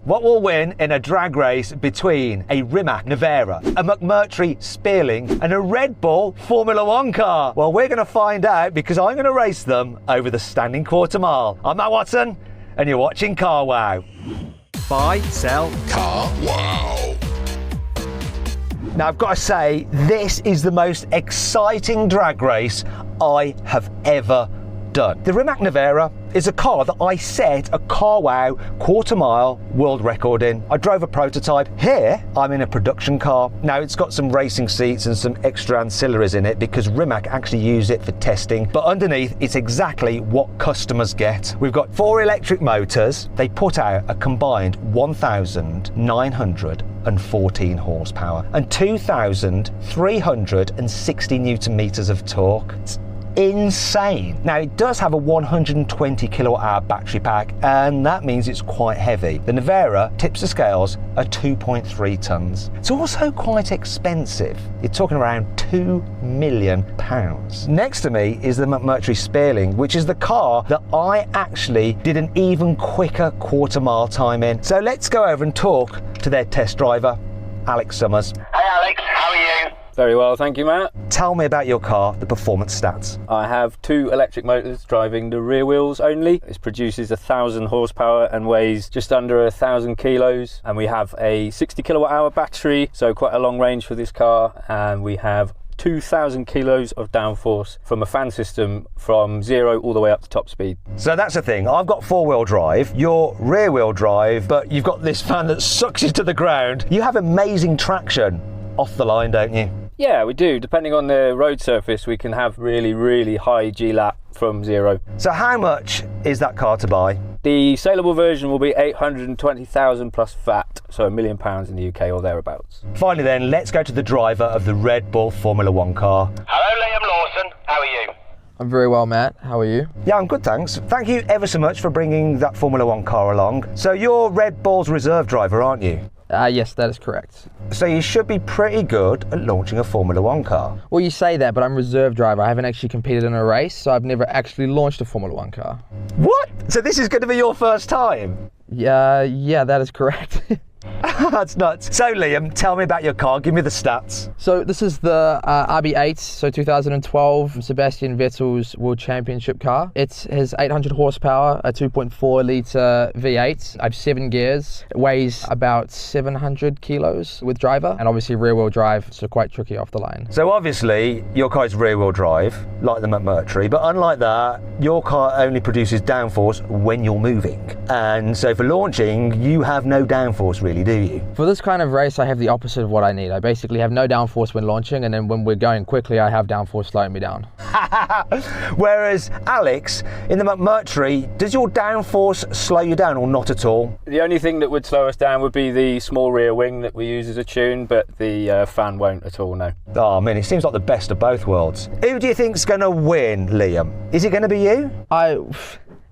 What will win in a drag race between a Rimac Nevera, a McMurtry Spéirling and a Red Bull Formula One car? Well, we're going to find out because I'm going to race them over the standing quarter mile. I'm Matt Watson and you're watching Carwow. Buy, sell, Carwow. Now I've got to say, this is the most exciting drag race I have ever done. The Rimac Nevera is a car that I set a Carwow quarter mile world record in. I drove a prototype. Here I'm in a production car. Now it's got some racing seats and some extra ancillaries in it because Rimac actually use it for testing, but underneath it's exactly what customers get. We've got 4 electric motors. They put out a combined 1,914 horsepower and 2,360 newton meters of torque. It's insane. Now it does have a 120 kilowatt hour battery pack and that means it's quite heavy. The Nevera tips the scales at 2.3 tons. It's also quite expensive. You're talking around £2 million. Next to me is the McMurtry Spéirling, which is the car that I actually did an even quicker quarter mile time in. So let's go over and talk to their test driver, Alex Summers. Hey Alex, how are you? Very well, thank you, Matt. Tell me about your car, the performance stats. I have 2 electric motors driving the rear wheels only. It produces 1,000 horsepower and weighs just under 1,000 kilos. And we have a 60 kilowatt hour battery, so quite a long range for this car. And we have 2,000 kilos of downforce from a fan system from 0 all the way up to top speed. So that's the thing, I've got 4-wheel drive, you're rear-wheel drive, but you've got this fan that sucks you to the ground. You have amazing traction off the line, don't you? Yeah, we do. Depending on the road surface, we can have really, really high G-lap from 0. So how much is that car to buy? The saleable version will be 820,000 plus VAT, so £1 million in the UK or thereabouts. Finally then, let's go to the driver of the Red Bull Formula One car. Hello Liam Lawson, how are you? I'm very well, Matt. How are you? Yeah, I'm good, thanks. Thank you ever so much for bringing that Formula One car along. So you're Red Bull's reserve driver, aren't you? Yes, that is correct. So you should be pretty good at launching a Formula One car. Well, you say that, but I'm reserve driver. I haven't actually competed in a race, so I've never actually launched a Formula One car. What? So this is going to be your first time? Yeah, that is correct. That's nuts. So Liam, tell me about your car. Give me the stats. So this is the RB8, so 2012 Sebastian Vettel's World Championship car. It has 800 horsepower, a 2.4 litre V8. I have 7 gears. It weighs about 700 kilos with driver, and obviously rear wheel drive, so quite tricky off the line. So obviously your car is rear wheel drive, like the McMurtry, but unlike that, your car only produces downforce when you're moving. And so for launching, you have no downforce really, do you? For this kind of race, I have the opposite of what I need. I basically have no downforce when launching, and then when we're going quickly, I have downforce slowing me down. Whereas Alex, in the McMurtry, does your downforce slow you down or not at all? The only thing that would slow us down would be the small rear wing that we use as a tune, but the fan won't at all, no. Oh man, it seems like the best of both worlds. Who do you think's going to win, Liam? Is it going to be you?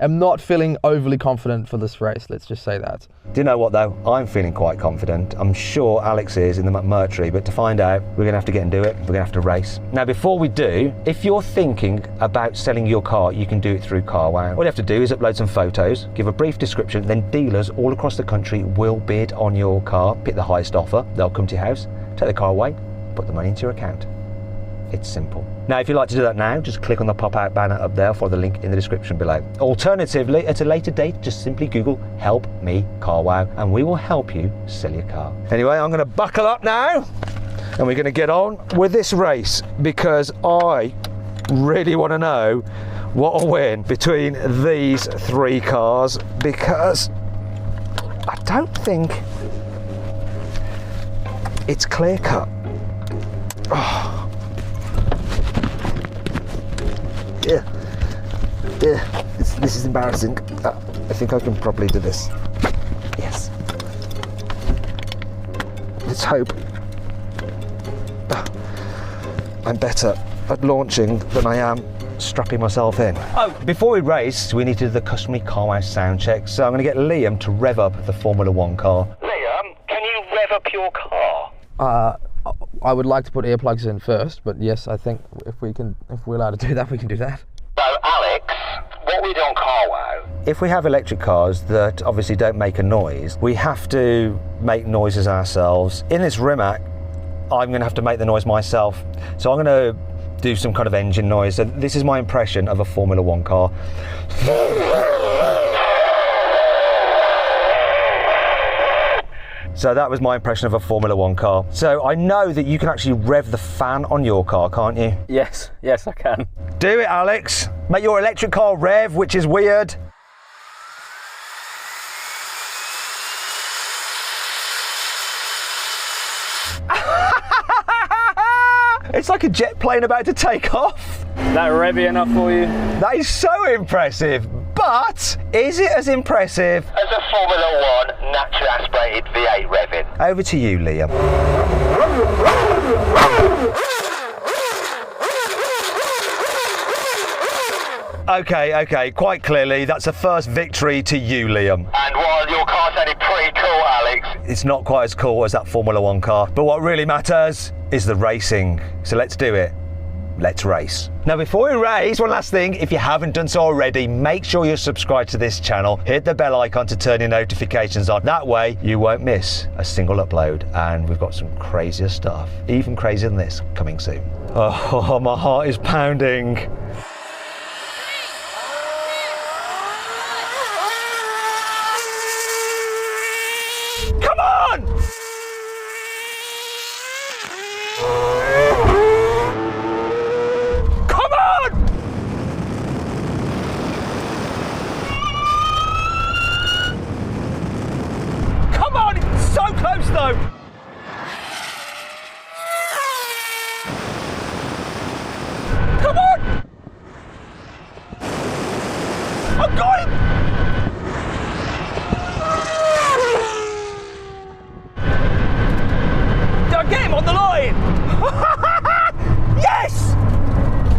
I'm not feeling overly confident for this race, let's just say that. Do you know what though? I'm feeling quite confident. I'm sure Alex is in the McMurtry, but to find out, we're going to have to get and do it. We're going to have to race. Now before we do, if you're thinking about selling your car, you can do it through Carwow. All you have to do is upload some photos, give a brief description, then dealers all across the country will bid on your car, pick the highest offer, they'll come to your house, take the car away, put the money into your account. It's simple. Now, if you'd like to do that now, just click on the pop-out banner up there for the link in the description below. Alternatively, at a later date, just simply Google "Help Me Carwow" and we will help you sell your car. Anyway, I'm going to buckle up now and we're going to get on with this race because I really want to know what will win between these 3 cars because I don't think it's clear cut. Oh. Yeah, this is embarrassing. I think I can probably do this. Yes. Let's hope I'm better at launching than I am strapping myself in. Oh, before we race, we need to do the customary Carwow sound check. So I'm going to get Liam to rev up the Formula One car. Liam, can you rev up your car? I would like to put earplugs in first, but yes, I think if we're allowed to do that, we can do that. So Alex, what we do on Carwow if we have electric cars that obviously don't make a noise, we have to make noises ourselves. In this Rimac, I'm going to have to make the noise myself. So I'm going to do some kind of engine noise. And this is my impression of a Formula One car. So that was my impression of a Formula One car. So I know that you can actually rev the fan on your car, can't you? Yes, yes, I can. Do it, Alex. Make your electric car rev, which is weird. It's like a jet plane about to take off. Is that revvy enough for you? That is so impressive. But is it as impressive As a Formula One naturally aspirated V8 revving. Over to you, Liam. Okay, quite clearly, that's a first victory to you, Liam. And while your car sounded pretty cool, Alex, It's not quite as cool as that Formula One car, but what really matters is the racing. So let's do it. Let's race. Now, before we race, one last thing, if you haven't done so already, make sure you're subscribed to this channel, hit the bell icon to turn your notifications on. That way you won't miss a single upload, and we've got some crazier stuff, even crazier than this, coming soon. Oh, my heart is pounding. Come on! So close though! Come on! I've got it! Did I get him on the line? Yes!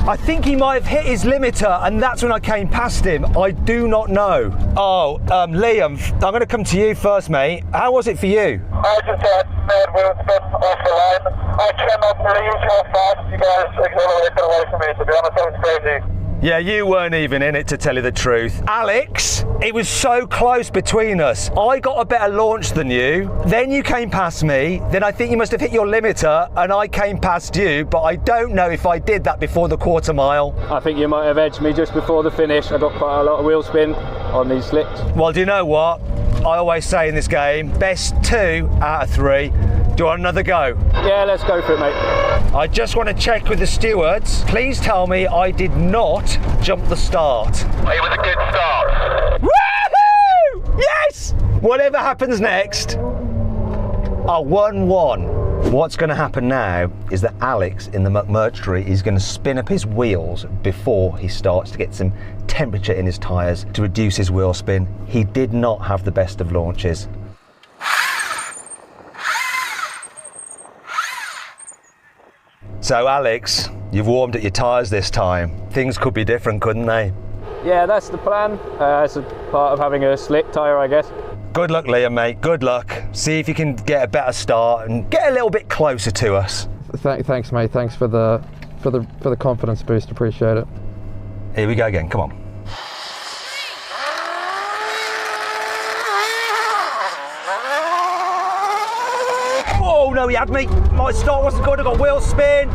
I think he might have hit his limiter and that's when I came past him. I do not know. Oh, Liam, I'm going to come to you first, mate. How was it for you? I just had mad wheel spin off the line. I cannot believe how fast you guys accelerated away from me, to be honest. That was crazy. Yeah, you weren't even in it, to tell you the truth. Alex, it was so close between us. I got a better launch than you. Then you came past me. Then I think you must have hit your limiter and I came past you, but I don't know if I did that before the quarter mile. I think you might have edged me just before the finish. I got quite a lot of wheel spin on these slicks. Well, do you know what? I always say in this game, best 2 out of 3. Do you want another go? Yeah, let's go for it, mate. I just want to check with the stewards. Please tell me I did not jump the start. it was a good start. Woohoo! Yes! Whatever happens next, a 1-1. What's going to happen now is that Alex in the McMurtry is going to spin up his wheels before he starts to get some temperature in his tyres to reduce his wheel spin. He did not have the best of launches. So Alex, you've warmed up your tyres this time. Things could be different, couldn't they? Yeah, that's the plan. It's a part of having a slick tyre, I guess. Good luck, Liam, mate. Good luck. See if you can get a better start and get a little bit closer to us. Thanks, mate. Thanks for the confidence boost. Appreciate it. Here we go again. Come on. Oh no, he had me. My start wasn't good. I got wheel spin.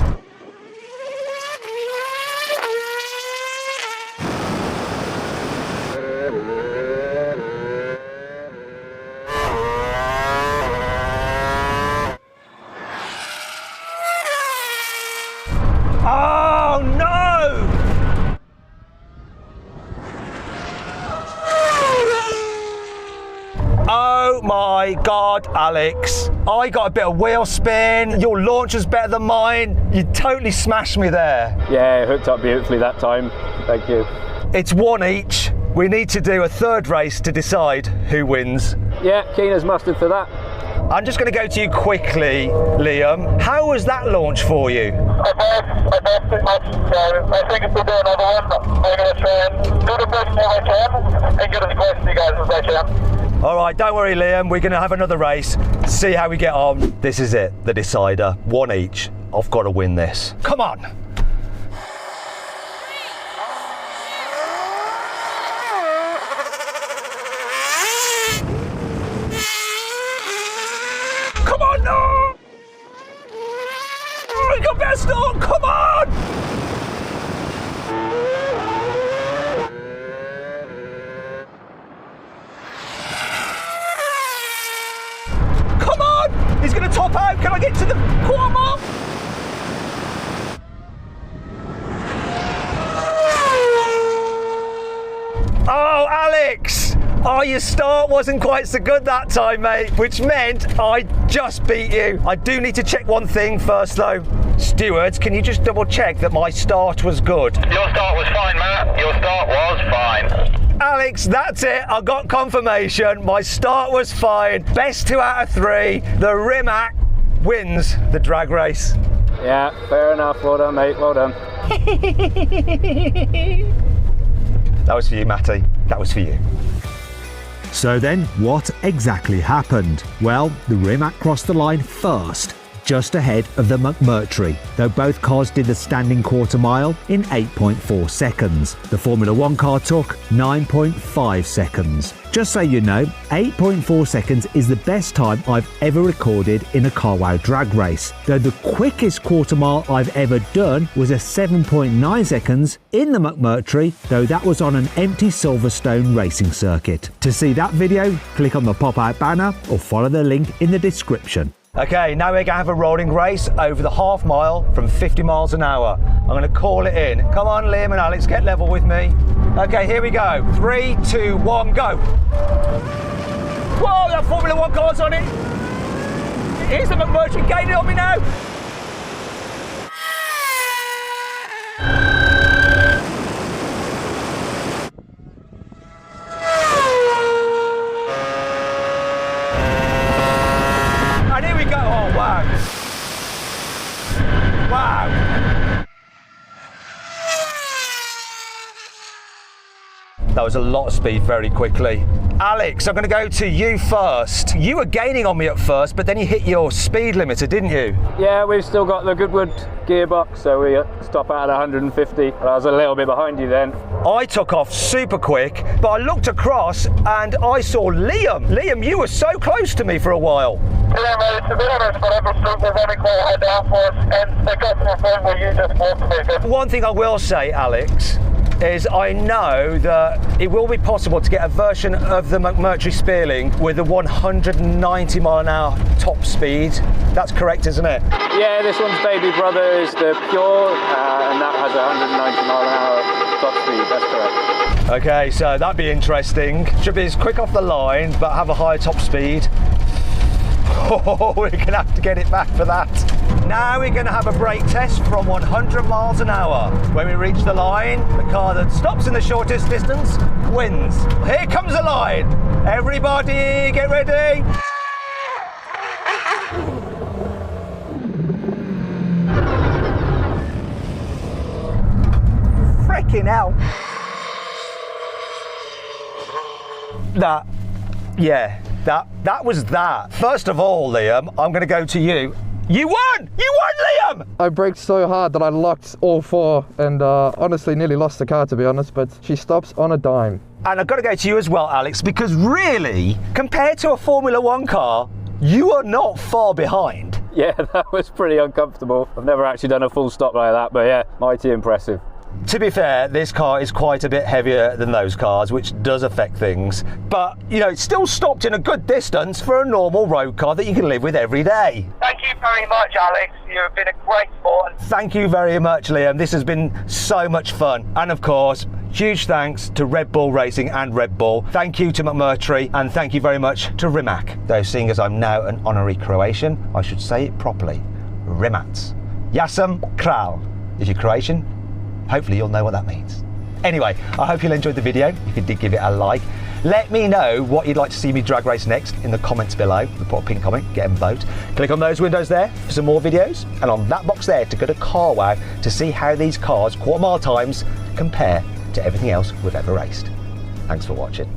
Oh no! Oh my God, Alex. I got a bit of wheel spin. Your launch was better than mine. You totally smashed me there. Yeah, it hooked up beautifully that time. Thank you. It's 1 each. We need to do a third race to decide who wins. Yeah, keen as mustard for that. I'm just going to go to you quickly, Liam. How was that launch for you? I passed too much, so I think if we do another one, I'm going to try and do the best thing I can and get as close to you guys as I can. All right, don't worry, Liam. We're going to have another race, see how we get on. This is it, the decider. 1 each. I've got to win this. Come on. start, come on! Come on! He's going to top out. Can I get to the quarter mile? Oh, Alex! Oh, your start wasn't quite so good that time, mate, which meant I just beat you. I do need to check one thing first, though. Stewards, can you just double check that my start was good? Your start was fine, Matt. Your start was fine. Alex, that's it. I got confirmation. My start was fine. Best 2 out of 3. The Rimac wins the drag race. Yeah, fair enough. Well done, mate. Well done. That was for you, Matty. That was for you. So then, what exactly happened? Well, the Rimac crossed the line first, just ahead of the McMurtry, though both cars did the standing quarter mile in 8.4 seconds. The Formula 1 car took 9.5 seconds. Just so you know, 8.4 seconds is the best time I've ever recorded in a carwow drag race, though the quickest quarter mile I've ever done was a 7.9 seconds in the McMurtry, though that was on an empty Silverstone racing circuit. To see that video, click on the pop-out banner or follow the link in the description. Okay, now we're going to have a rolling race over the half mile from 50 miles an hour. I'm going to call it in. Come on, Liam and Alex, get level with me. Okay, here we go. 3, 2, 1, go. Whoa, that Formula 1 car's on it. Here's the McMurtry gaining on me now. And here we go. Oh, wow. Wow. That was a lot of speed very quickly. Alex, I'm going to go to you first. You were gaining on me at first, but then you hit your speed limiter, didn't you? Yeah, we've still got the Goodwood gearbox, so we stop out at 150. I was a little bit behind you then. I took off super quick, but I looked across and I saw Liam. Liam, you were so close to me for a while. Yeah, mate, to be honest, whatever street was running quite high down for us, and the customer phone where you just walked me. One thing I will say, Alex, is I know that it will be possible to get a version of the McMurtry Spéirling with a 190 mile an hour top speed. That's correct, isn't it? Yeah, this one's baby brother is the Pure, and that has a 190 mile an hour top speed, that's correct. Okay, so that'd be interesting. Should be as quick off the line, but have a higher top speed. Oh, we're going to have to get it back for that. Now we're going to have a brake test from 100 miles an hour. When we reach the line, the car that stops in the shortest distance wins. Here comes the line. Everybody get ready. Freaking hell. That was that. First of all, Liam, I'm going to go to you. You won! You won, Liam! I braked so hard that I locked all 4 and honestly nearly lost the car, to be honest, but she stops on a dime. And I've got to go to you as well, Alex, because really, compared to a Formula 1 car, you are not far behind. Yeah, that was pretty uncomfortable. I've never actually done a full stop like that, but yeah, mighty impressive. To be fair, this car is quite a bit heavier than those cars, which does affect things. But, you know, it's still stopped in a good distance for a normal road car that you can live with every day. Thank you very much, Alex. You've been a great sport. Thank you very much, Liam. This has been so much fun. And of course, huge thanks to Red Bull Racing and Red Bull. Thank you to McMurtry, and thank you very much to Rimac. Though seeing as I'm now an honorary Croatian, I should say it properly. Rimac. Ja sam kralj. If you're Croatian, hopefully you'll know what that means. Anyway, I hope you'll enjoyed the video. If you did, give it a like. Let me know what you'd like to see me drag race next in the comments below. Put a pin comment, get them vote. Click on those windows there for some more videos, and on that box there to go to carwow to see how these cars' quarter mile times compare to everything else we've ever raced. Thanks for watching.